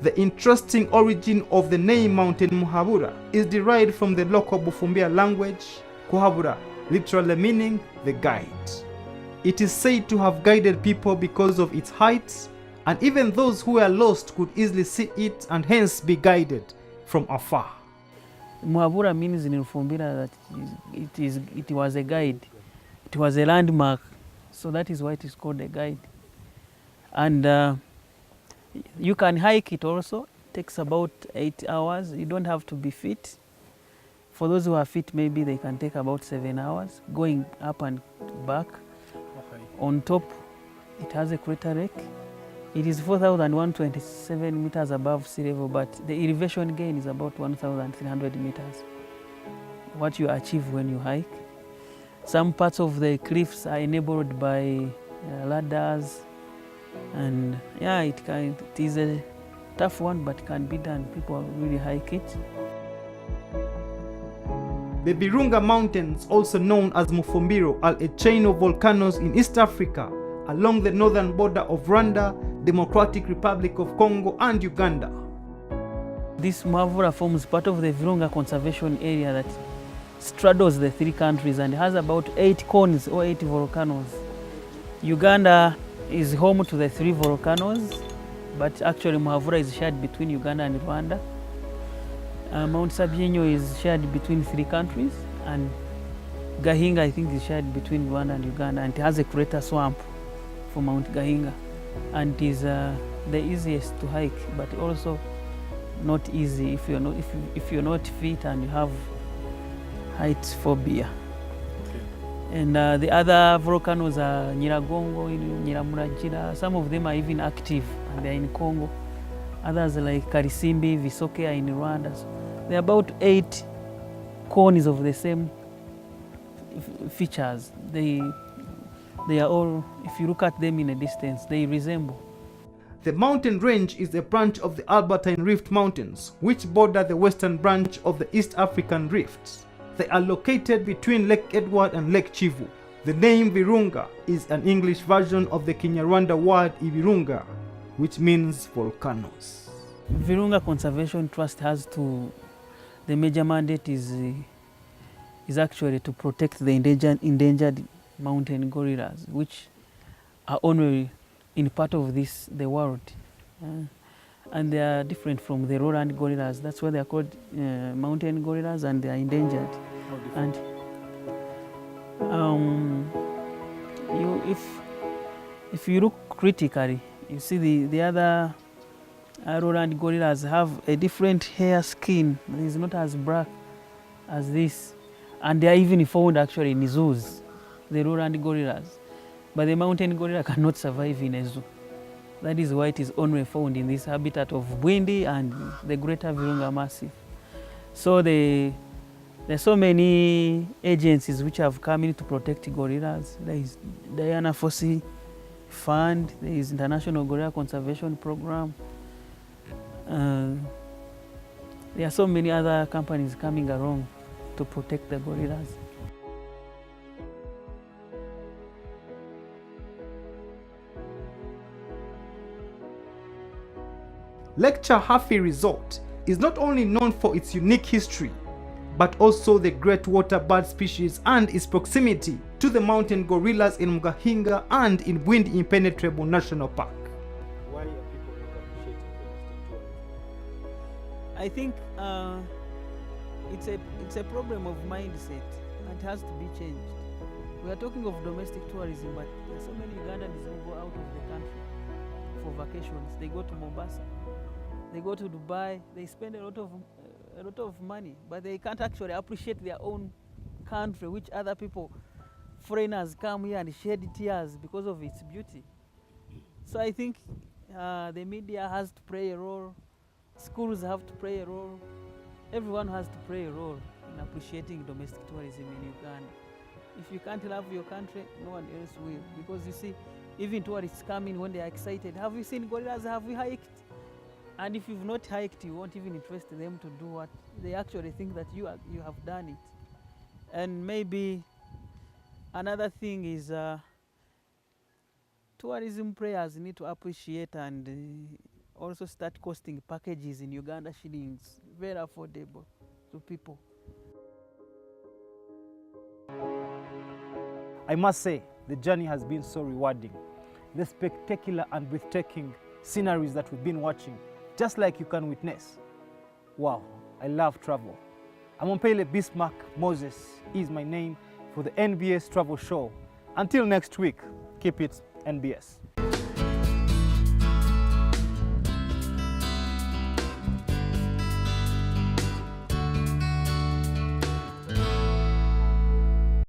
The interesting origin of the name Mountain Muhabura is derived from the local Bufumbira language, Kuhabura, literally meaning the guide. It is said to have guided people because of its height, and even those who were lost could easily see it and hence be guided from afar. Muhabura means in Bufumbira that it was a guide. It was a landmark, so that is why it is called a guide. And you can hike it also. It takes about 8 hours. You don't have to be fit. For those who are fit, maybe they can take about 7 hours going up and back. Okay. On top, it has a crater lake. It is 4,127 meters above sea level, but the elevation gain is about 1,300 meters. What you achieve when you hike. Some parts of the cliffs are enabled by ladders. And yeah, it is a tough one, but can be done. People really hike it. The Virunga Mountains, also known as Mufumbiro, are a chain of volcanoes in East Africa along the northern border of Rwanda, Democratic Republic of Congo, and Uganda. This Muhabura forms part of the Virunga Conservation Area that straddles the 3 countries and has about 8 cones or 8 volcanoes. Uganda is home to the 3 volcanoes, but actually Muhabura is shared between Uganda and Rwanda. Mount Sabyinyo is shared between 3 countries, and Gahinga, I think, is shared between Rwanda and Uganda, and it has a crater swamp for Mount Gahinga, and it is the easiest to hike, but also not easy if you're not fit and you have height phobia. And the other volcanoes are Nyiragongo, Nyiramuragira. Some of them are even active and they're in Congo. Others like Karisimbi, Visoke are in Rwanda. So there are about 8 cones of the same features. They are all, if you look at them in a distance, they resemble. The mountain range is a branch of the Albertine Rift Mountains, which border the western branch of the East African Rifts. They are located between Lake Edward and Lake Kivu. The name Virunga is an English version of the Kinyarwanda word Ibirunga, which means volcanoes. Virunga Conservation Trust has the major mandate is actually to protect the endangered mountain gorillas, which are only in part of the world. And they are different from the lowland gorillas. That's why they are called mountain gorillas, and they are endangered. And if you look critically, you see the other lowland gorillas have a different hair skin. It is not as black as this, and they are even found actually in zoos, the lowland gorillas. But the mountain gorilla cannot survive in a zoo. That is why it is only found in this habitat of Bwindi and the Greater Virunga Massif. So there are so many agencies which have come in to protect gorillas. There is Diana Fossey Fund, there is International Gorilla Conservation Program. There are so many other companies coming along to protect the gorillas. Lake Chahafi Resort is not only known for its unique history, but also the great water bird species and its proximity to the mountain gorillas in Mugahinga and in Bwindi Impenetrable National Park. Why are people not appreciating domestic tourism? I think it's a problem of mindset and it has to be changed. We are talking of domestic tourism, but there are so many Ugandans who go out of the country for vacations. They go to Mombasa, they go to Dubai, they spend a lot of money, but they can't actually appreciate their own country, which other people, foreigners, come here and shed tears because of its beauty. So I think the media has to play a role, schools have to play a role, everyone has to play a role in appreciating domestic tourism in Uganda. If you can't love your country, no one else will. Because you see, even tourists come in when they are excited. Have you seen gorillas? Have we hiked? And if you've not hiked, you won't even interest them to do what they actually think that you have done it. And maybe another thing is tourism players need to appreciate and also start costing packages in Uganda shillings, very affordable to people. I must say, the journey has been so rewarding. The spectacular and breathtaking sceneries that we've been watching, just like you can witness. Wow, I love travel. Amompele Bismarck Moses is my name for the NBS Travel Show. Until next week, keep it NBS.